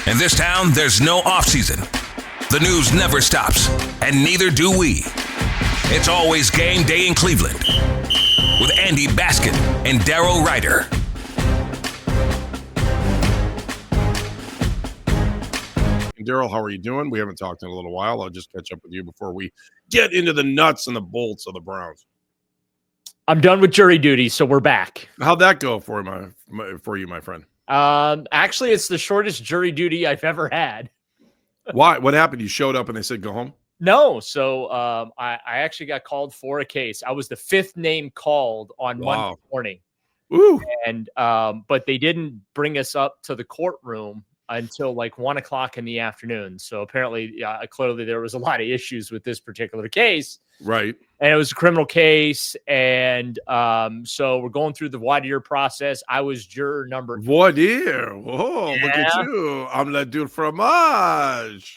In this town, there's no off-season. The news never stops, and neither do we. It's always game day in Cleveland with Andy Baskin and Daryl Ryder. Daryl, how are you doing? We haven't talked in a little while. I'll just catch up with you before we get into the nuts and the bolts of the Browns. I'm done with jury duty, so we're back. How'd that go for you, my friend? Actually, it's the shortest jury duty I've ever had. Why? What happened? You showed up and they said go home? No. So I actually got called for a case. I was the fifth name called on Monday morning. Ooh. And but they didn't bring us up to the courtroom until like 1 o'clock in the afternoon. So apparently, clearly there was a lot of issues with this particular case. Right. And it was a criminal case. And so we're going through the voir dire process. I was juror number. Voir dire. Whoa, yeah. Look at you. Omelette du fromage.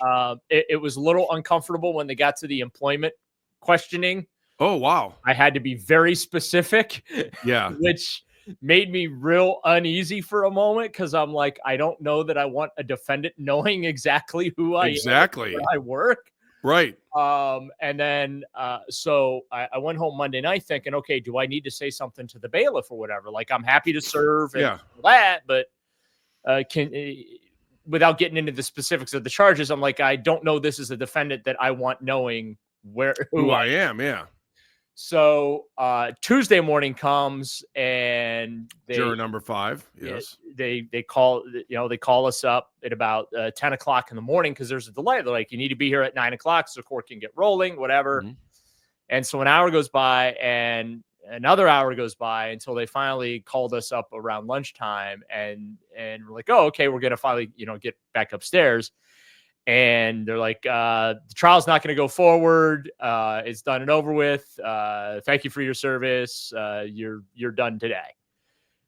It was a little uncomfortable when they got to the employment questioning. Oh, wow. I had to be very specific. Yeah. Which made me real uneasy for a moment because I'm like, I don't know that I want a defendant knowing exactly who I am, where I work. Right. And then so I went home Monday night thinking, okay, do I need to say something to the bailiff or whatever? Like, I'm happy to serve and that, but without getting into the specifics of the charges, I'm like, I don't know this is a defendant that I want knowing who I am. Yeah. So Tuesday morning comes and juror number 5. Yes. They call us up at about 10 o'clock in the morning because there's a delay. They're like, you need to be here at 9 o'clock so the court can get rolling, whatever. Mm-hmm. And so an hour goes by and another hour goes by until they finally called us up around lunchtime and we're like, oh, okay, we're gonna finally, get back upstairs. And they're like, the trial's not going to go forward. It's done and over with. Thank you for your service. You're done today.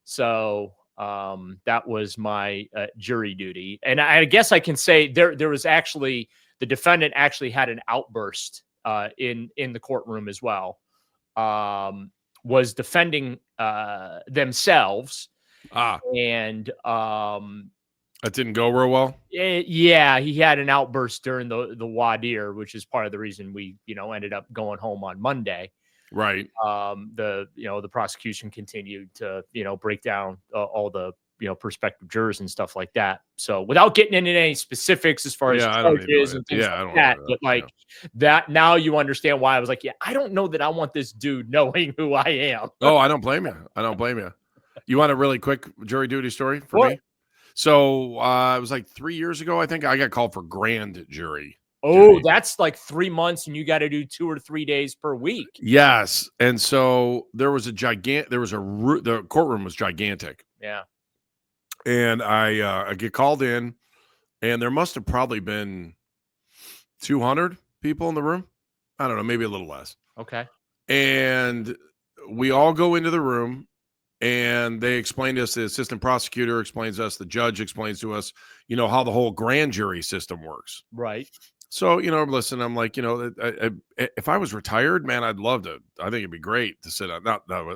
So that was my jury duty. And I guess I can say there was actually the defendant actually had an outburst in the courtroom as well. Was defending themselves. And that didn't go real well. Yeah, he had an outburst during the voir dire, which is part of the reason we, ended up going home on Monday. Right. The prosecution continued to, break down all the, prospective jurors and stuff like that. So without getting into any specifics as far as charges and things like that, but that now you understand why I was like, I don't know that I want this dude knowing who I am. Oh, I don't blame you. You want a really quick jury duty story for me? So it was like 3 years ago, I think I got called for grand jury. Oh, that's like 3 months and you got to do 2 or 3 days per week. Yes. And so the courtroom was gigantic. Yeah. And I get called in and there must have probably been 200 people in the room. I don't know, maybe a little less. Okay. And we all go into the room. And they explained to us, the assistant prosecutor explains to us, the judge explains to us, how the whole grand jury system works. Right. So, listen, I'm like, if I was retired, man, I'd love to. I think it'd be great to sit on.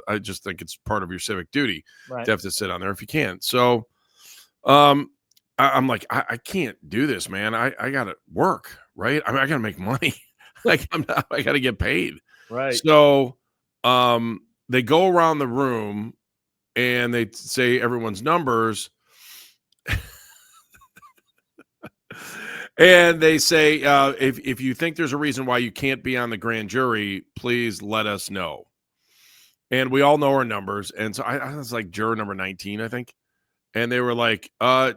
I just think it's part of your civic duty to have to sit on there if you can. So I'm like, I can't do this, man. I got to work, right? I mean, I got to make money. I got to get paid. Right. So they go around the room. And they say everyone's numbers. And they say, if you think there's a reason why you can't be on the grand jury, please let us know. And we all know our numbers. And so I was like juror number 19, I think. And they were like,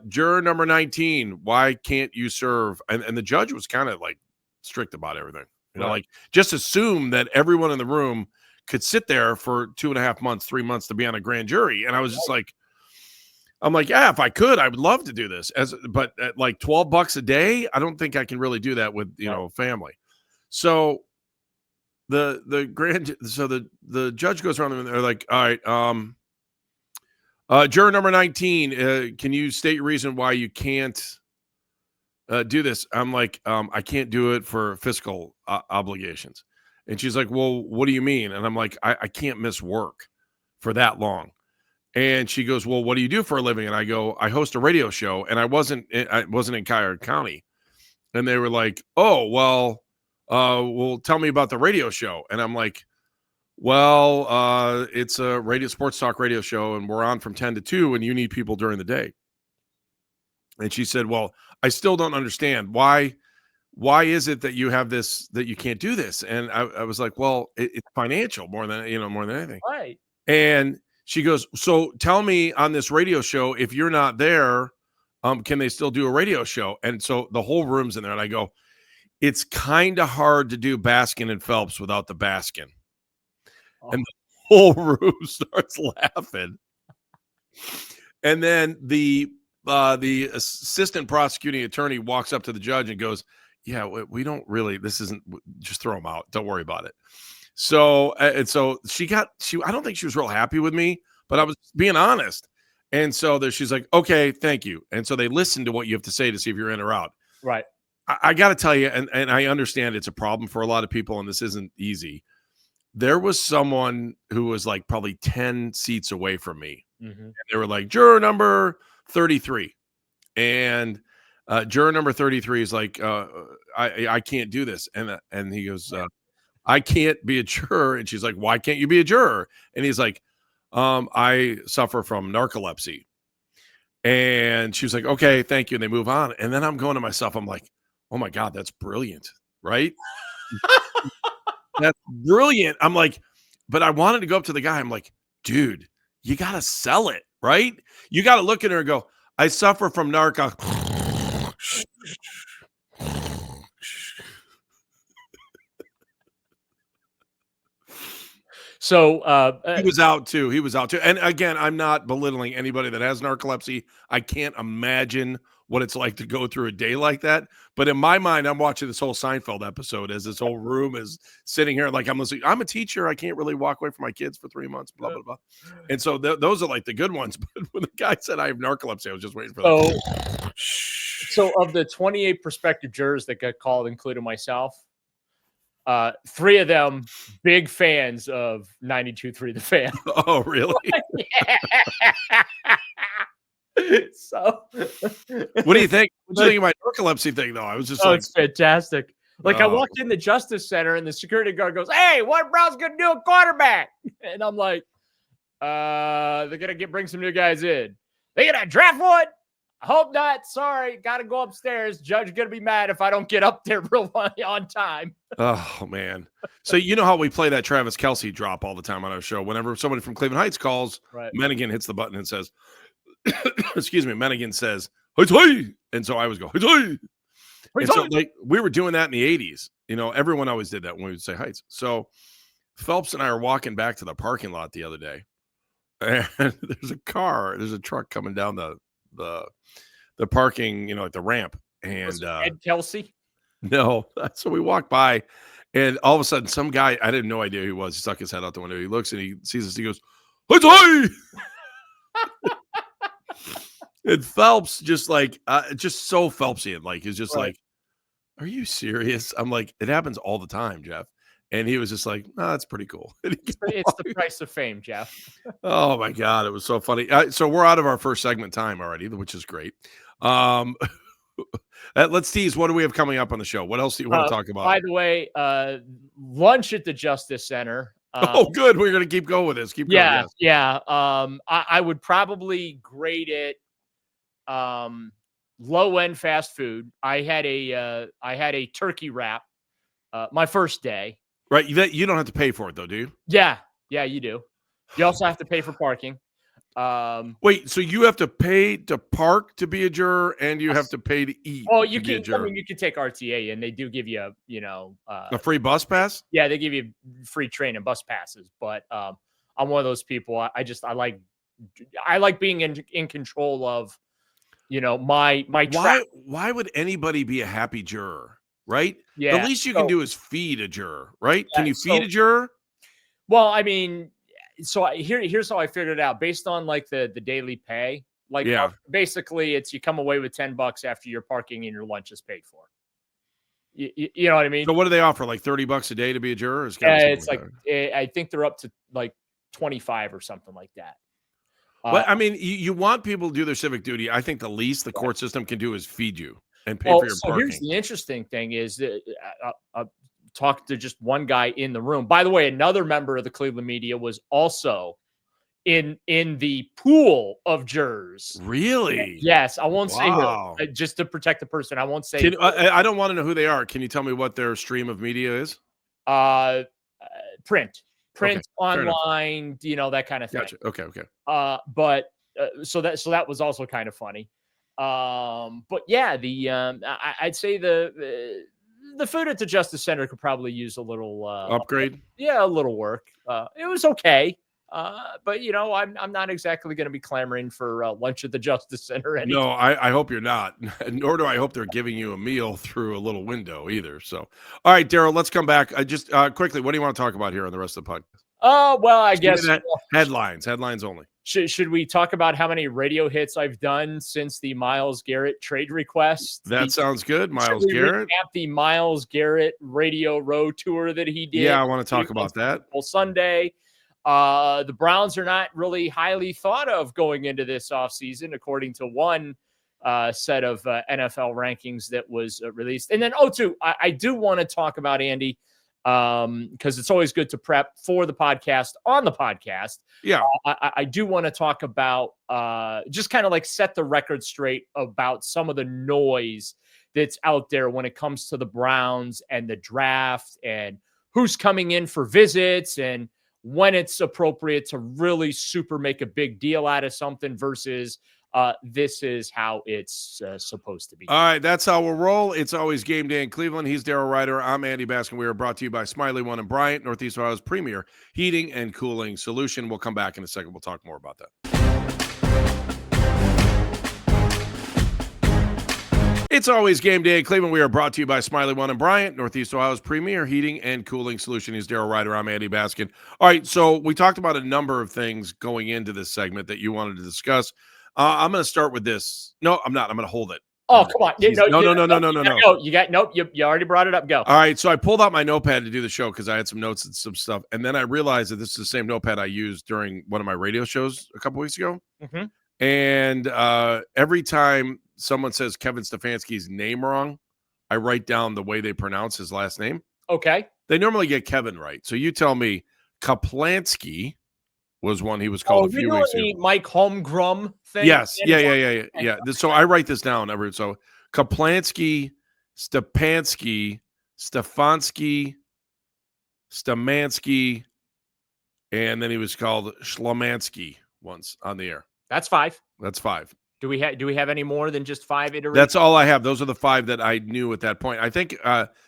juror number 19, why can't you serve? And the judge was kind of like strict about everything. Like just assume that everyone in the room could sit there for 2.5 months, 3 months to be on a grand jury. And I was just like, I'm like, yeah, if I could, I would love to do this. But at like $12 a day, I don't think I can really do that with, family. So the judge goes around and they're like, all right, juror number 19, can you state your reason why you can't do this? I'm like, I can't do it for fiscal obligations. And she's like, well, what do you mean? And I'm like, I can't miss work for that long. And she goes, well, what do you do for a living? And I go, I host a radio show. And I wasn't in Cuyahoga County. And they were like, oh, well, tell me about the radio show. And I'm like, well, it's a sports talk radio show, and we're on from 10 to 2, and you need people during the day. And she said, well, I still don't understand why is it that you have this, that you can't do this? And I was like, well, it's financial more than anything. Right. And she goes, so tell me on this radio show, if you're not there, can they still do a radio show? And so the whole room's in there. And I go, it's kind of hard to do Baskin and Phelps without the Baskin. Oh. And the whole room starts laughing. And then the assistant prosecuting attorney walks up to the judge and goes, yeah, we don't really, this isn't, just throw them out. Don't worry about it. So, and so I don't think she was real happy with me, but I was being honest. And so she's like, okay, thank you. And so they listen to what you have to say to see if you're in or out. Right. I got to tell you, and I understand it's a problem for a lot of people, and this isn't easy. There was someone who was like probably 10 seats away from me. Mm-hmm. And they were like, juror number 33. And juror number 33 is like, I can't do this. And he goes, I can't be a juror. And she's like, why can't you be a juror? And he's like, I suffer from narcolepsy. And she was like, okay, thank you. And they move on. And then I'm going to myself, I'm like, oh my God, that's brilliant. Right? That's brilliant. I'm like, but I wanted to go up to the guy. I'm like, dude, you got to sell it, right? You got to look at her and go, I suffer from narco. So he was out too. And again, I'm not belittling anybody that has narcolepsy. I can't imagine what it's like to go through a day like that. But in my mind, I'm watching this whole Seinfeld episode as this whole room is sitting here. Like I'm listening. I'm a teacher. I can't really walk away from my kids for 3 months, blah, blah, blah. And so those are like the good ones. But when the guy said I have narcolepsy, I was just waiting for that. So of the 28 prospective jurors that got called, including myself, 3 of them big fans of 92.3 The Fan. Oh, really? So what do you think? What do you think of my narcolepsy thing, though? I was just it's fantastic. Like I walked in the Justice Center and the security guard goes, hey, what Brown's gonna do a quarterback? And I'm like, they're gonna bring some new guys in. They gonna draft one? I hope not. Sorry, gotta go upstairs. Judge gonna be mad if I don't get up there real on time. Oh man. So you know how we play that Travis Kelce drop all the time on our show. Whenever somebody from Cleveland Heights calls, right, Menigan hits the button and says, excuse me, Menigan says, hey, and so I always go, hey. And so like we were doing that in the 80s. You know, everyone always did that when we would say Heights. So Phelps and I are walking back to the parking lot the other day, and there's a truck coming down the parking, you know, like the ramp. And Ed Kelce? No, so we walk by, and all of a sudden, some guy, I didn't no idea who he was. He stuck his head out the window. He looks and he sees us. He goes, hey! And Phelps just like, just so Phelpsian, like, is just like, are you serious? I'm like, it happens all the time, Jeff. And he was just like, no, that's pretty cool. It's the price of fame, Jeff. Oh my God, it was so funny. So we're out of our first segment time already, which is great. Let's tease. What do we have coming up on the show? What else do you want to talk about? By the way, lunch at the Justice Center. Oh, good. We're going to keep going with this. Keep going. Yeah. I would probably grade it low end fast food. I had a turkey wrap my first day. Right. You don't have to pay for it though, do you? Yeah, you do. You also have to pay for parking. Wait, so you have to pay to park to be a juror, and you have to pay to eat? Oh, you can. I mean, you can take RTA, and they do give you a free bus pass. Yeah, they give you free train and bus passes. But I'm one of those people. I like being in control of, my. Why would anybody be a happy juror? Right. Yeah. The least you can do is feed a juror. Right. Can you feed a juror? Well, I mean. So here's how I figured it out based on like the daily pay. Like basically it's you come away with $10 after your parking and your lunch is paid for. You know what I mean? So what do they offer? Like $30 a day to be a juror? It's like I think they're up to like 25 or something like that. Well, I mean, you want people to do their civic duty. I think the least the court system can do is feed you and pay for your so parking. here's the interesting thing is that talked to just one guy in the room. By the way, another member of the Cleveland media was also in the pool of jurors. Really? Yes, I won't say Wow. who, just to protect the person. I won't say. I don't want to know who they are. Can you tell me what their stream of media is? Print, Okay, online, that kind of thing. Gotcha. Okay. But so that was also kind of funny. But yeah, I'd say the food at the Justice Center could probably use a little upgrade. Yeah, a little work. It was okay. But I'm not exactly going to be clamoring for lunch at the Justice Center anytime. No, I hope you're not. Nor do I hope they're giving you a meal through a little window either. So, all right, Daryl, let's come back. Just quickly, what do you want to talk about here on the rest of the podcast? Oh, well, I guess headlines only. Should we talk about how many radio hits I've done since the Myles Garrett trade request? That sounds good. Myles Garrett. The Myles Garrett radio road tour that he did. Yeah, I want to talk about that. Sunday. The Browns are not really highly thought of going into this offseason, according to one set of NFL rankings that was released. And then, I do want to talk about, Andy, because it's always good to prep for the podcast on the podcast. Yeah. I do want to talk about just kind of like set the record straight about some of the noise that's out there when it comes to the Browns and the draft and who's coming in for visits and when it's appropriate to really super make a big deal out of something versus this is how it's supposed to be. All right, that's how we'll roll. It's always game day in Cleveland. He's Daryl Ryder. I'm Andy Baskin. We are brought to you by Smiley One and Bryant, Northeast Ohio's premier heating and cooling solution. We'll come back in a second. We'll talk more about that. It's always game day in Cleveland. We are brought to you by Smiley One and Bryant, Northeast Ohio's premier heating and cooling solution. He's Daryl Ryder. I'm Andy Baskin. All right, so we talked about a number of things going into this segment that you wanted to discuss. I'm going to start with this. No, I'm not. I'm going to hold it. Oh, come on. No. You already brought it up. Go. All right, so I pulled out my notepad to do the show because I had some notes and some stuff. And then I realized that this is the same notepad I used during one of my radio shows a couple weeks ago. Mm-hmm. And every time someone says Kevin Stefanski's name wrong, I write down the way they pronounce his last name. Okay. They normally get Kevin right. So you tell me Kaplansky was one he was called a few weeks ago. Mike Holmgren thing? Yes. Yeah. So I write this down. So Kaplansky, Stefanski, Stamansky, and then he was called Schlamansky once on the air. That's 5. That's 5. Do we have any more than just 5 iterations? That's all I have. Those are the 5 that I knew at that point. I think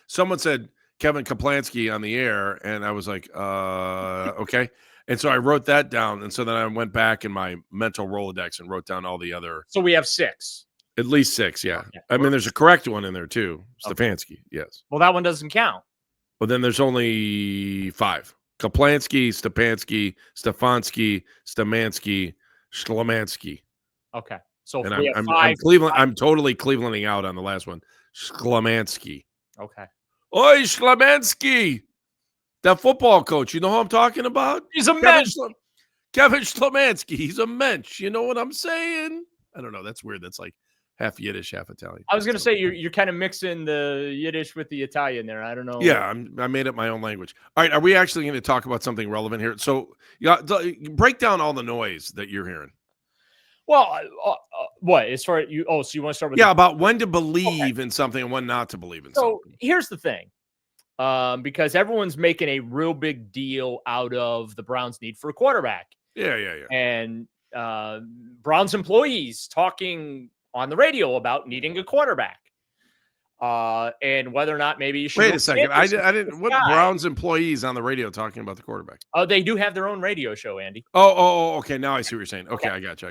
someone said Kevin Kaplansky on the air, and I was like, okay. And so I wrote that down, and so then I went back in my mental Rolodex and wrote down all the other. So we have 6. At least 6, yeah. Okay. I mean, there's a correct one in there too, Stefanski, yes. Well, that one doesn't count. Well, then there's only 5. Kaplansky, Stefanski, Stamansky, Schlamansky. Okay. So and we have 5. I'm Cleveland. I'm totally Clevelanding out on the last one. Schlamansky. Okay. Oi, Schlamansky. That football coach. You know who I'm talking about? He's a mensch. Kevin Schlamansky. He's a mensch. You know what I'm saying? I don't know. That's weird. That's like half Yiddish, half Italian. I was going to say you're kind of mixing the Yiddish with the Italian there. I don't know. Yeah, I made up my own language. All right, are we actually going to talk about something relevant here? So, break down all the noise that you're hearing. Well, what as far as you? Oh, so you want to start with? Yeah, about when to believe in something and when not to believe in something. So here's the thing, because everyone's making a real big deal out of the Browns' need for a quarterback. Yeah. And Browns employees talking on the radio about needing a quarterback. And whether or not maybe you should wait a second. I didn't. What Browns employees on the radio talking about the quarterback? Oh, they do have their own radio show, Andy. Oh, okay. Now I see what you're saying. Okay. I got you.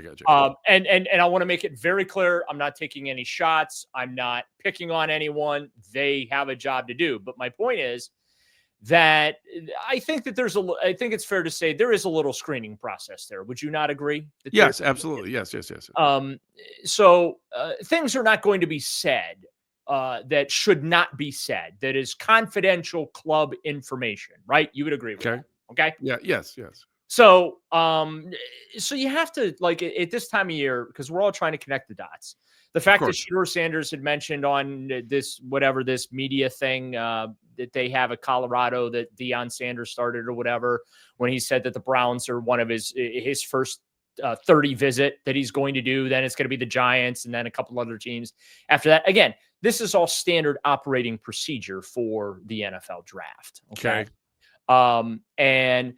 And I want to make it very clear. I'm not taking any shots. I'm not picking on anyone. They have a job to do. But my point is that I think that I think it's fair to say there is a little screening process there. Would you not agree? Yes, absolutely. Yes. So things are not going to be said that should not be said, that is confidential club information, right? You would agree with that, okay? Yeah, yes. So, so you have to like at this time of year, because we're all trying to connect the dots. The fact that Shedeur Sanders had mentioned on this media thing that they have at Colorado that Deion Sanders started or whatever, when he said that the Browns are one of his first 30 visit that he's going to do, then it's going to be the Giants and then a couple other teams after that. Again, this is all standard operating procedure for the NFL draft. Okay. And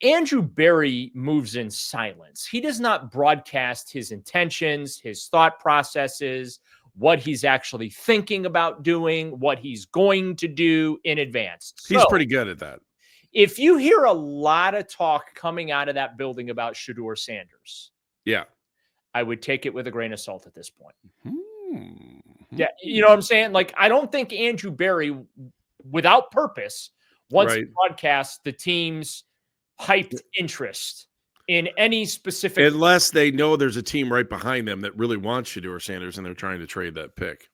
Andrew Berry moves in silence. He does not broadcast his intentions, his thought processes, what he's actually thinking about doing, what he's going to do in advance. He's pretty good at that. If you hear a lot of talk coming out of that building about Shedeur Sanders, I would take it with a grain of salt at this point. Yeah, you know what I'm saying? Like, I don't think Andrew Berry, without purpose, wants to broadcast the team's hyped interest in any specific, unless they know there's a team right behind them that really wants Shedeur Sanders and they're trying to trade that pick.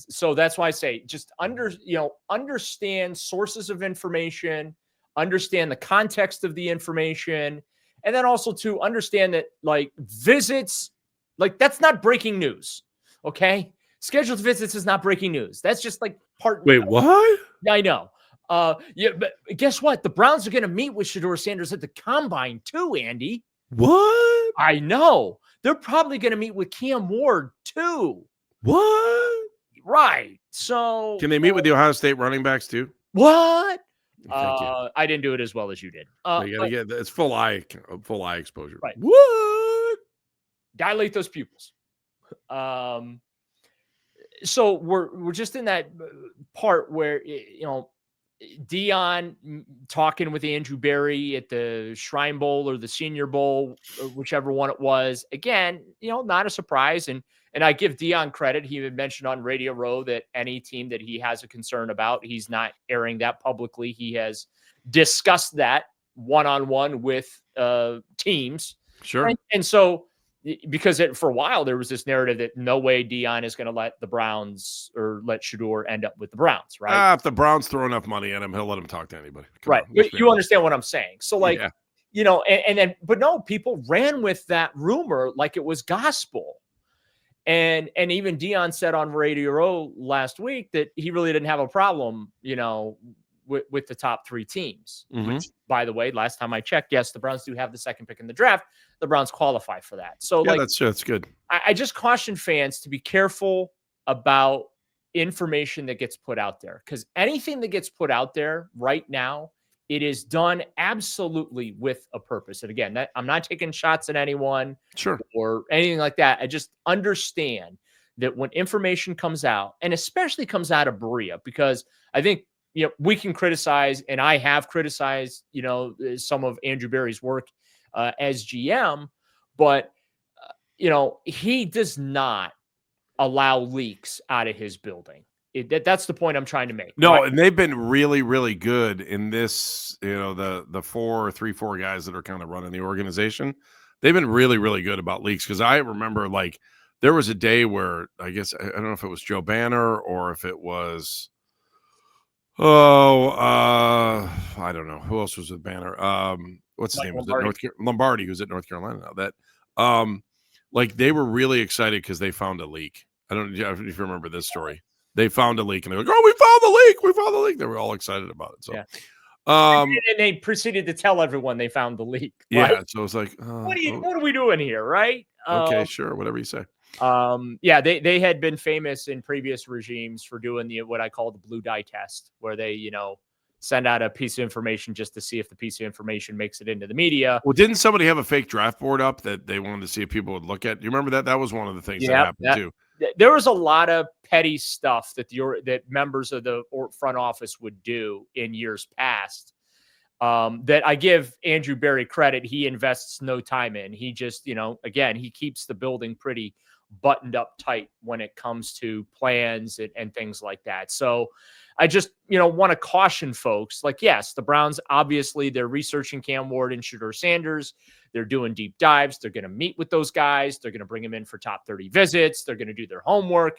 So that's why I say just understand sources of information, understand the context of the information, and then also to understand that like visits, like that's not breaking news. Okay, scheduled visits is not breaking news. That's just like part. Wait, what? I know. Yeah, but guess what? The Browns are going to meet with Shedeur Sanders at the Combine too, Andy. What? I know. They're probably going to meet with Cam Ward too. What? Right. So can they meet with the Ohio State running backs too? What? I didn't do it as well as you did. You gotta get it's full eye exposure. Right. What? Dilate those pupils. So we're just in that part where Deion talking with Andrew Berry at the Shrine Bowl or the Senior Bowl, or whichever one it was. Again, not a surprise. And I give Deion credit. He had mentioned on Radio Row that any team that he has a concern about, he's not airing that publicly. He has discussed that one-on-one with teams. Sure. And so, because for a while there was this narrative that no way Deion is going to let the Browns or let Shedeur end up with the Browns, right? If the Browns throw enough money at him, he'll let him talk to anybody. Right. But you understand what I'm saying. So like, and then, but no, people ran with that rumor like it was gospel. And even Deion said on Radio Row last week that he really didn't have a problem, with the top three teams. Which, by the way, last time I checked, yes, the Browns do have the second pick in the draft. The Browns qualify for that. So that's good. I just caution fans to be careful about information that gets put out there, because anything that gets put out there right now, it is done absolutely with a purpose. And again, I'm not taking shots at anyone or anything like that. I just understand that when information comes out, and especially comes out of Berea, because I think, we can criticize, and I have criticized, some of Andrew Berry's work as GM, but, he does not allow leaks out of his building. That's the point I'm trying to make. No, right? And they've been really, really good in this, the 3-4 guys that are kind of running the organization. They've been really, really good about leaks, because I remember like there was a day where I guess, I don't know if it was Joe Banner or if it was, I don't know. Who else was with Banner? What's his name? Was it Lombardi, who's at North Carolina now. That, like they were really excited because they found a leak. I don't know if you remember this story. They found a leak and they're like, "Oh, we found the leak! We found the leak!" They were all excited about it. So, and they proceeded to tell everyone they found the leak. Right? Yeah. So it's like, what are we doing here, right? Okay, sure, whatever you say. They had been famous in previous regimes for doing what I call the blue dye test, where they, send out a piece of information just to see if the piece of information makes it into the media. Well, didn't somebody have a fake draft board up that they wanted to see if people would look at? Do you remember that? That was one of the things that happened too. There was a lot of petty stuff that members of the front office would do in years past. That I give Andrew Berry credit. He invests no time in. He just, again, he keeps the building pretty buttoned up tight when it comes to plans and things like that. So I just, want to caution folks, like, yes, the Browns, obviously they're researching Cam Ward and Shedeur Sanders. They're doing deep dives. They're going to meet with those guys. They're going to bring them in for top 30 visits. They're going to do their homework.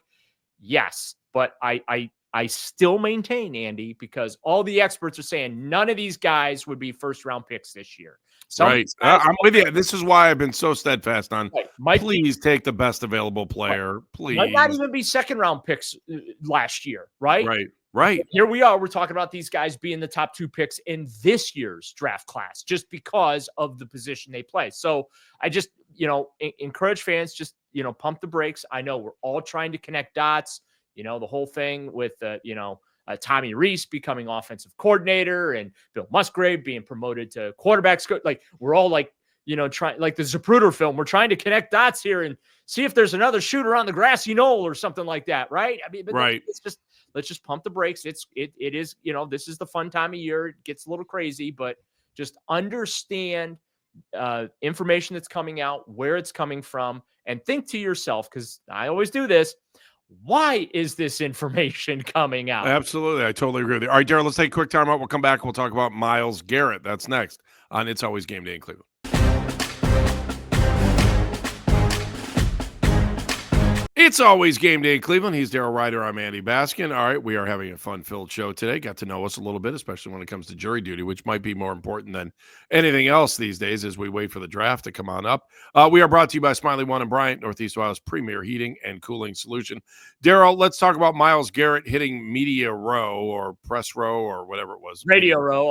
Yes, but I still maintain, Andy, because all the experts are saying none of these guys would be first-round picks this year. Right. I'm with you. This is why I've been so steadfast on please take the best available player. Please. Might not even be second-round picks last year, right? Right. Here we are. We're talking about these guys being the top 2 picks in this year's draft class just because of the position they play. So I just, encourage fans, just, pump the brakes. I know we're all trying to connect dots, the whole thing with, Tommy Reese becoming offensive coordinator and Bill Musgrave being promoted to quarterbacks. Like we're all like, trying like the Zapruder film. We're trying to connect dots here and see if there's another shooter on the grassy knoll or something like that. Right. I mean, but it's just, let's just pump the brakes. It is, this is the fun time of year. It gets a little crazy, but just understand information that's coming out, where it's coming from, and think to yourself, because I always do this, why is this information coming out? Absolutely. I totally agree with you. All right, Daryl, let's take a quick time out. We'll come back and we'll talk about Myles Garrett. That's next on It's Always Game Day in Cleveland. It's always game day in Cleveland. He's Daryl Ryder. I'm Andy Baskin. All right, we are having a fun-filled show today. Got to know us a little bit, especially when it comes to jury duty, which might be more important than anything else these days as we wait for the draft to come on up. We are brought to you by Smiley One and Bryant, Northeast Ohio's premier heating and cooling solution. Daryl, let's talk about Myles Garrett hitting media row or press row or whatever it was. Radio row.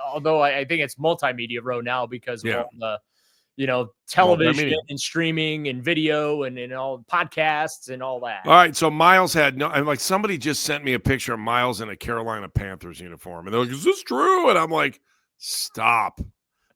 Although I think it's multimedia row now because of all the television and streaming and video and all podcasts and all that. All right. So Myles had somebody just sent me a picture of Myles in a Carolina Panthers uniform. And they're like, is this true? And I'm like, stop.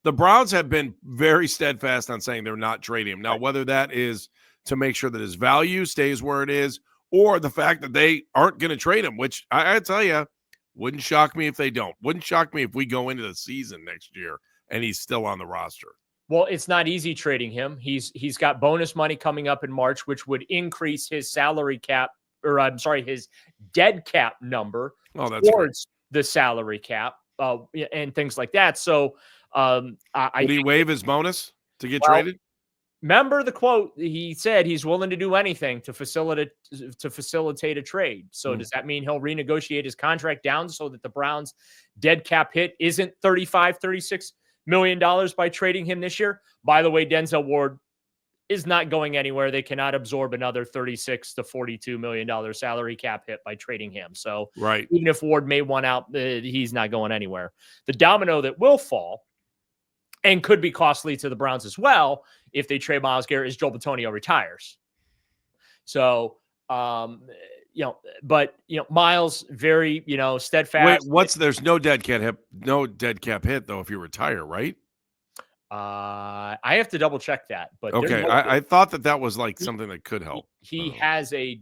The Browns have been very steadfast on saying they're not trading him. Now, whether that is to make sure that his value stays where it is or the fact that they aren't going to trade him, which I tell you, wouldn't shock me if they don't. Wouldn't shock me if we go into the season next year and he's still on the roster. Well, it's not easy trading him. He's got bonus money coming up in March, which would increase his salary cap, his dead cap number towards the salary cap and things like that. So, did he waive his bonus to get traded? Remember the quote? He said he's willing to do anything to facilitate a trade. So does that mean he'll renegotiate his contract down so that the Browns' dead cap hit isn't $36 million by trading him this year? By the way, Denzel Ward is not going anywhere. They cannot absorb another $36 to $42 million salary cap hit by trading him. So even if Ward may want out, he's not going anywhere. The domino that will fall and could be costly to the Browns as well if they trade Myles Garrett is Joe Bitonio retires. So, Myles very, steadfast. Wait, there's no dead cap hit though if you retire, right? I have to double check that, but okay, I thought that was like something that could help. He has a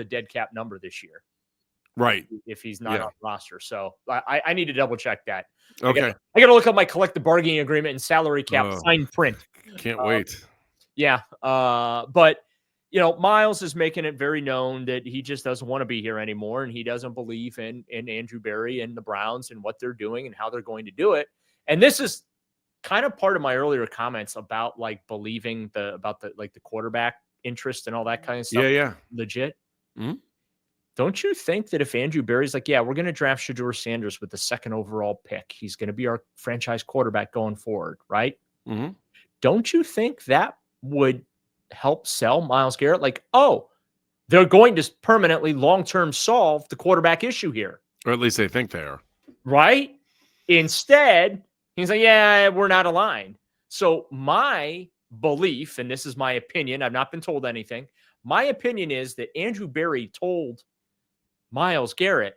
dead cap number this year, right? If he's not on the roster, so I need to double check that. Okay, I got to look up my collective bargaining agreement and salary cap fine print. Can't wait. But Myles is making it very known that he just doesn't want to be here anymore, and he doesn't believe in Andrew Berry and the Browns and what they're doing and how they're going to do it. And this is kind of part of my earlier comments about believing the quarterback interest and all that kind of stuff. Yeah. Legit. Mm-hmm. Don't you think that if Andrew Berry's like, we're going to draft Shedeur Sanders with the second overall pick, he's going to be our franchise quarterback going forward, right? Mm-hmm. Don't you think that would help sell Myles Garrett? They're going to permanently long-term solve the quarterback issue here. Or at least they think they are. Right? Instead, he's like, we're not aligned. So my belief, and this is my opinion, I've not been told anything. My opinion is that Andrew Berry told Myles Garrett,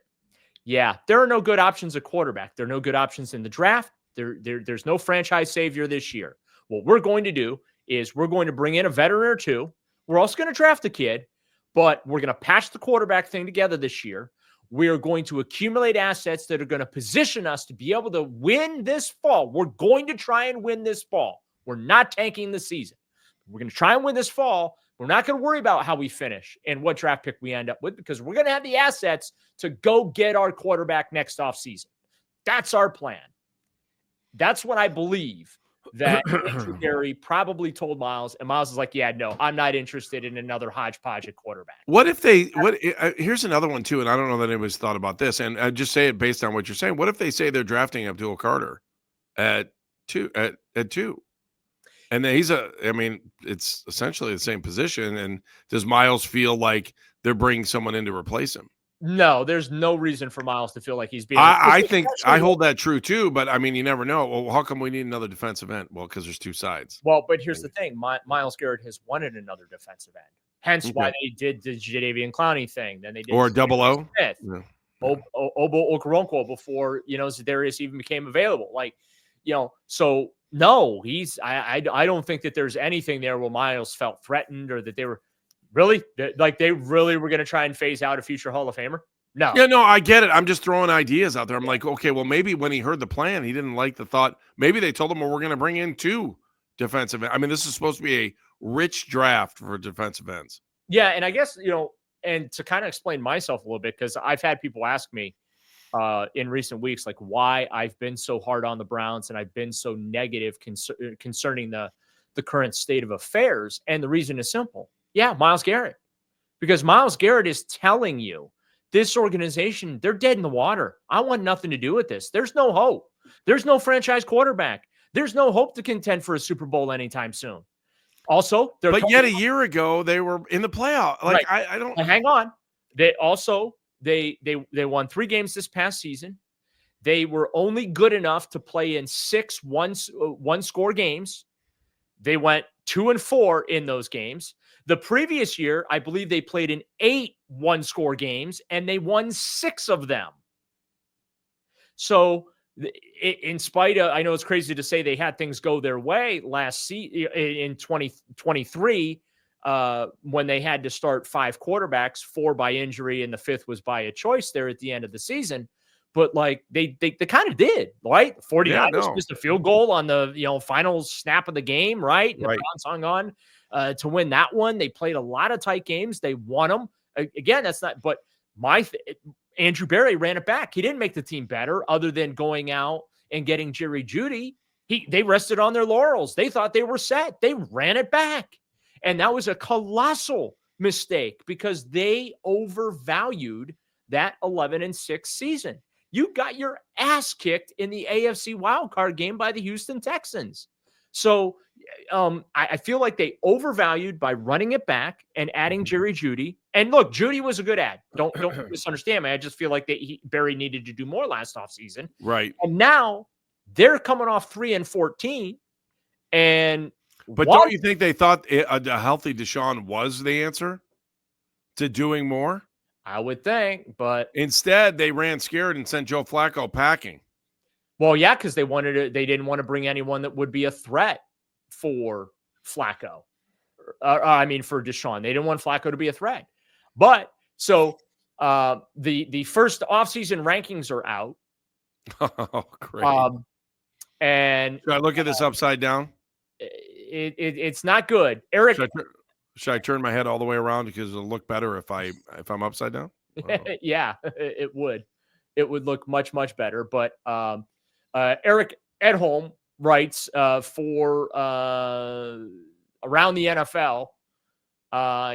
there are no good options at quarterback. There are no good options in the draft. There's no franchise savior this year. What we're going to do is we're going to bring in a veteran or two. We're also going to draft a kid, but we're going to patch the quarterback thing together this year. We are going to accumulate assets that are going to position us to be able to win this fall. We're going to try and win this fall. We're not tanking the season. We're going to try and win this fall. We're not going to worry about how we finish and what draft pick we end up with because we're going to have the assets to go get our quarterback next offseason. That's our plan. That's what I believe that Andrew Berry probably told Myles, and Myles is like, yeah, no, I'm not interested in another hodgepodge at quarterback. What if here's another one too, and I don't know that anybody's thought about this, and I just say it based on what you're saying. What if they say they're drafting Abdul Carter at 2, and then it's essentially the same position, and does Myles feel like they're bringing someone in to replace him? No, there's no reason for Myles to feel like he's being. I think I hold that true too, but I mean, you never know. Well, how come we need another defensive end? Well, because there's two sides. Well, but here's the thing: Myles Garrett has wanted another defensive end. Hence why they did the Jadeveon Clowney thing. Then they did double O. Yeah. Obo Okoronkwo before Za'Darius even became available. So no, I don't think that there's anything there where Myles felt threatened or that they were. Really? They really were going to try and phase out a future Hall of Famer? No. Yeah, no, I get it. I'm just throwing ideas out there. I'm like, okay, well, maybe when he heard the plan, he didn't like the thought. Maybe they told him, well, we're going to bring in 2 defensive ends. I mean, this is supposed to be a rich draft for defensive ends. Yeah, and I guess, and to kind of explain myself a little bit, because I've had people ask me in recent weeks, like, why I've been so hard on the Browns and I've been so negative concerning the current state of affairs. And the reason is simple. Yeah, Myles Garrett. Because Myles Garrett is telling you this organization, they're dead in the water. I want nothing to do with this. There's no hope. There's no franchise quarterback. There's no hope to contend for a Super Bowl anytime soon. Also, yet a year ago they were in the playoff. Like, right. I don't hang on. They also they won 3 games this past season. They were only good enough to play in 6 one-score games. They went 2-4 in those games. The previous year, I believe they played in 8 one-score games, and they won 6 of them. So, in spite of, I know it's crazy to say they had things go their way last season in 2023, when they had to start 5 quarterbacks, 4 by injury, and the 5th was by a choice there at the end of the season. But they kind of did, right? 49ers missed a field goal on the final snap of the game, right? The Browns hung on to win that one. They played a lot of tight games. They won them. Again, that's not. But Andrew Berry ran it back. He didn't make the team better, other than going out and getting Jerry Jeudy. They rested on their laurels. They thought they were set. They ran it back, and that was a colossal mistake because they overvalued that 11-6 season. You got your ass kicked in the AFC wildcard game by the Houston Texans. So I feel like they overvalued by running it back and adding Jerry Jeudy. And look, Jeudy was a good ad. Don't misunderstand me. I just feel like Barry needed to do more last offseason. Right. And now they're coming off 3-14. But don't you think they thought a healthy Deshaun was the answer to doing more? I would think, but instead they ran scared and sent Joe Flacco packing. Well, yeah, because they didn't want to bring anyone that would be a threat for Flacco. For Deshaun. They didn't want Flacco to be a threat. But so the first offseason rankings are out. Oh, great. And should I look at this upside down? It's not good. Eric. Should I turn my head all the way around because it'll look better if I'm upside down? Yeah, it would. It would look much, much better. But Eric Edholm writes for Around the NFL.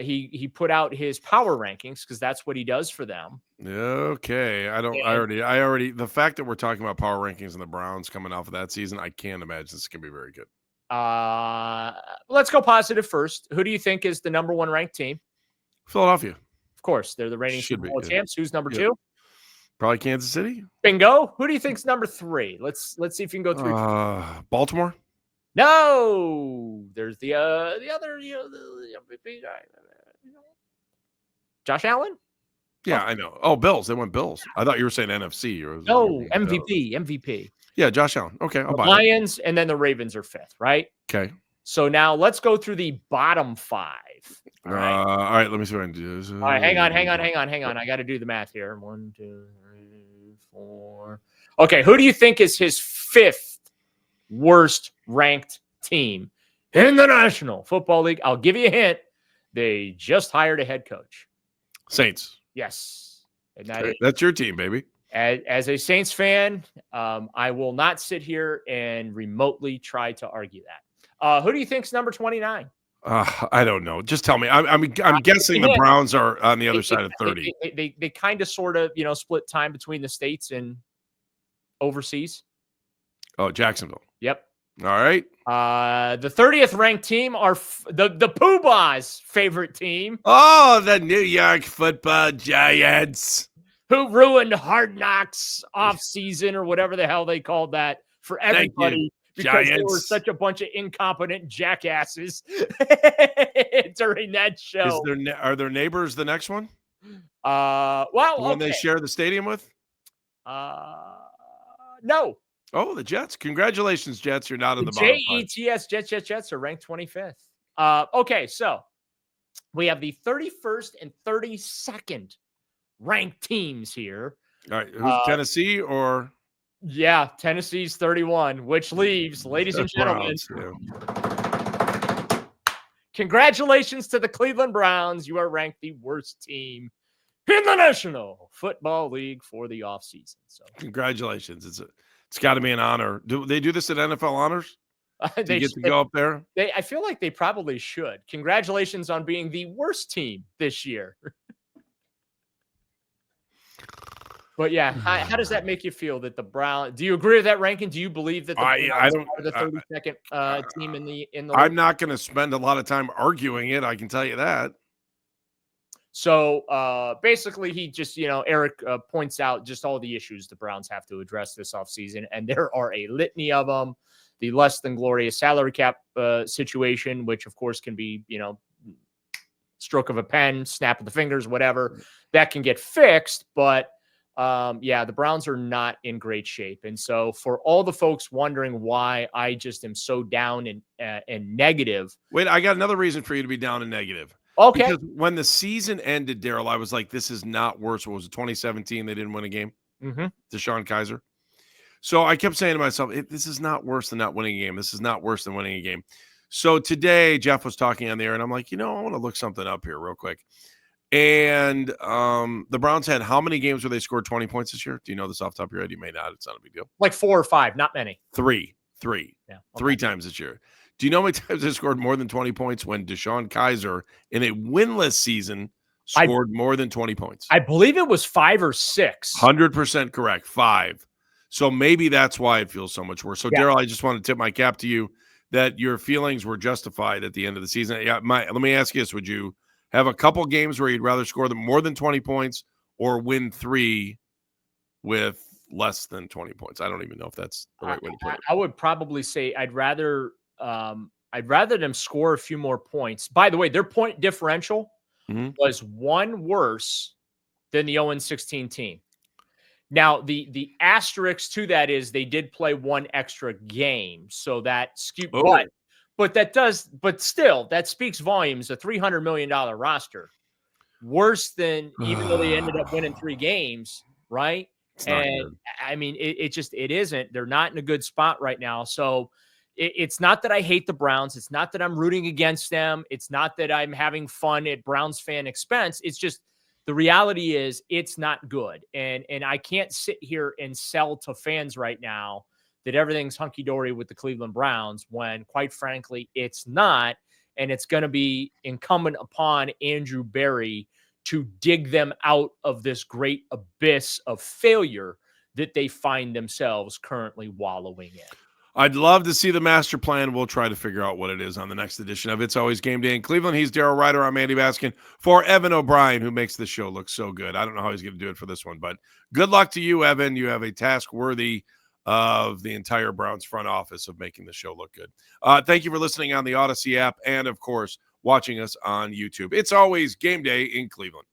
He put out his power rankings because that's what he does for them. Okay. I already the fact that we're talking about power rankings and the Browns coming off of that season, I can't imagine this can be very good. Let's go positive first. Who do you think is the number 1 ranked team? Philadelphia. Of course, they're the reigning Super Bowl champs. Who's number 2? Probably Kansas City. Bingo. Who do you think's number 3? Let's see if you can go through. Baltimore. No, there's the other the MVP guy. Josh Allen. Yeah, I know. Oh, Bills. They went Bills. I thought you were saying NFC. No, MVP. Yeah, Josh Allen. Okay, I'll buy Lions, and then the Ravens are 5th, right? Okay. So now let's go through the bottom 5. All right, let me see what I can do. All right, hang on. I got to do the math here. 1, 2, 3, 4. Okay, who do you think is his 5th worst ranked team in the National Football League? I'll give you a hint. They just hired a head coach. Saints. Yes. And that's your team, baby. As a Saints fan, I will not sit here and remotely try to argue that. Who do you think's number 29? I don't know. Just tell me. I'm guessing the Browns are on the other side of 30. They kind of sort of, split time between the States and overseas. Oh, Jacksonville. Yep. All right. The 30th ranked team are the Poobah's favorite team. Oh, the New York Football Giants. Who ruined Hard Knocks off season or whatever the hell they called that for everybody because they were such a bunch of incompetent jackasses during that show. Are their neighbors the next one? Well, the one they share the stadium with? No. Oh, the Jets. Congratulations, Jets. You're not in the bottom five. Jets are ranked 25th. Okay, so we have the 31st and 32nd ranked teams here. All right. Who's Tennessee or? Yeah, Tennessee's 31, which leaves, ladies and gentlemen, congratulations to the Cleveland Browns. You are ranked the worst team in the National Football League for the offseason. So congratulations. It's got to be an honor. Do they do this at NFL Honors? They get to go up there? I feel like they probably should. Congratulations on being the worst team this year. But yeah, how does that make you feel that the Browns? Do you agree with that ranking? Do you believe that the Browns are the 32nd team in the league? I'm not going to spend a lot of time arguing it. I can tell you that. So basically, he just, Eric points out just all the issues the Browns have to address this offseason, and there are a litany of them. The less than glorious salary cap situation, which of course can be, stroke of a pen, snap of the fingers, whatever, that can get fixed, but. The Browns are not in great shape. And so for all the folks wondering why I just am so down and negative. Wait, I got another reason for you to be down and negative. Okay. Because when the season ended, Daryl, I was like, this is not worse. What was it, 2017? They didn't win a game? Mm-hmm. Deshaun Kaiser. So I kept saying to myself, this is not worse than not winning a game. This is not worse than winning a game. So today, Jeff was talking on the air, and I'm like, I want to look something up here real quick. And the Browns had how many games where they scored 20 points this year? Do you know this off the top of your head? You may not. It's not a big deal. Like 4 or 5, not many. Three. Yeah, okay. 3 times this year. Do you know how many times they scored more than 20 points when Deshaun Kaiser, in a winless season, scored more than 20 points? I believe it was 5 or 6. 100% correct. 5. So maybe that's why it feels so much worse. So, Daryl, I just want to tip my cap to you that your feelings were justified at the end of the season. Yeah, let me ask you this. Would you have a couple games where you'd rather score them more than 20 points or win 3 with less than 20 points? I don't even know if that's the right way to put it. I would probably say I'd rather them score a few more points. By the way, their point differential was 1 worse than the 0-16 team. Now, the asterisk to that is they did play 1 extra game, so that skewed. But still, that speaks volumes. A $300 million roster, worse than even though they ended up winning 3 games, right? And I mean, it isn't. They're not in a good spot right now. So it's not that I hate the Browns. It's not that I'm rooting against them. It's not that I'm having fun at Browns fan expense. It's just the reality is it's not good. And I can't sit here and sell to fans right now that everything's hunky-dory with the Cleveland Browns when, quite frankly, it's not. And it's going to be incumbent upon Andrew Berry to dig them out of this great abyss of failure that they find themselves currently wallowing in. I'd love to see the master plan. We'll try to figure out what it is on the next edition of It's Always Game Day in Cleveland. He's Daryl Ryder. I'm Andy Baskin for Evan O'Brien, who makes the show look so good. I don't know how he's going to do it for this one, but good luck to you, Evan. You have a task worthy of the entire Browns front office of making the show look good. Thank you for listening on the Odyssey app and, of course, watching us on YouTube. It's always game day in Cleveland.